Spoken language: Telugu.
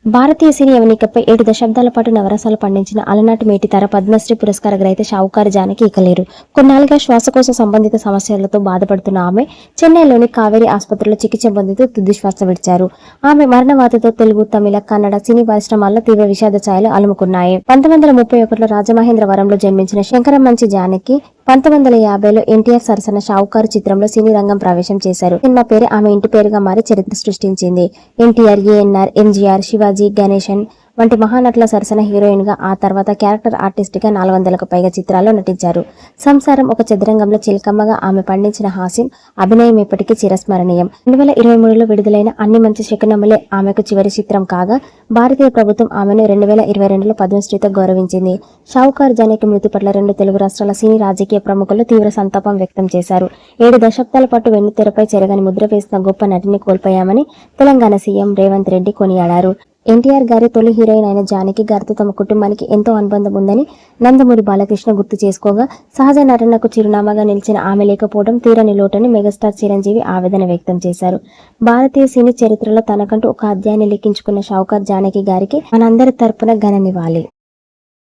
భారతీయ సినీ యవనికపై 7 దశాబ్దాల పాటు నవరసాలు పండించిన అలనాటి మేటితార పద్మశ్రీ పురస్కార గ్రహీత షావుకారు జానకి ఇక లేరు. కొన్నాళ్లుగా శ్వాసకోశ సంబంధిత సమస్యలతో బాధపడుతున్న ఆమె చెన్నైలోని కావేరీ ఆసుపత్రిలో చికిత్స పొందుతూ తుదిశ్వాస విడిచారు. ఆమె మరణవార్తతో తెలుగు, తమిళ, కన్నడ సినీ పరిశ్రమల్లో తీవ్ర విషాద ఛాయలు అలుముకున్నాయి. 1931లో రాజమహేంద్రవరంలో జన్మించిన శంకరమంచి జానకి 1950లో ఎన్టీఆర్ సరసన షావుకారు చిత్రంలో సినీ రంగం ప్రవేశం చేశారు. సినిమా పేరే ఆమె ఇంటి పేరుగా మారి చరిత్ర సృష్టించింది. ఎన్టీఆర్, ఏఎన్ఆర్, ఎంజీఆర్, శివాజీ గణేశన్ వంటి మహానటుల సరసన హీరోయిన్ గా, ఆ తర్వాత క్యారెక్టర్ ఆర్టిస్ట్ గా 400లకు పైగా చిత్రాల్లో నటించారు. సంసారం, ఒక చదరంగంలో చిలకమ్మగా ఆమె పండించిన హాస్యం, అభినయం ఇప్పటికీ చిరస్మరణీయం. 2023లో విడుదలైన అన్ని మంచి శకునములే ఆమెకు చివరి చిత్రం కాగా, భారతీయ ప్రభుత్వం ఆమెను 2022లో పద్మశ్రీతో గౌరవించింది. షావుకారు జానకి మృతి పట్ల 2 తెలుగు రాష్ట్రాల సినీ రాజకీయ ప్రముఖులు తీవ్ర సంతాపం వ్యక్తం చేశారు. 7 దశాబ్దాల పాటు వెన్నుతెరపై చెరగని ముద్ర వేసిన గొప్ప నటిని కోల్పోయామని తెలంగాణ సీఎం రేవంత్ రెడ్డి కొనియాడారు. ఎన్టీఆర్ గారి తొలి హీరోయిన్ అయిన జానకి గారితో తమ కుటుంబానికి ఎంతో అనుబంధం ఉందని నందమూరి బాలకృష్ణ గుర్తు చేసుకోగా, సహజ నటనకు చిరునామాగా నిలిచిన ఆమె లేకపోవడం తీరని లోటని మెగాస్టార్ చిరంజీవి ఆవేదన వ్యక్తం చేశారు. భారతీయ సినీ చరిత్రలో తనకంటూ ఒక అధ్యాయాన్ని లిఖించుకున్న షావుకారు జానకి గారికి మనందరి తరపున ఘన నివాళి.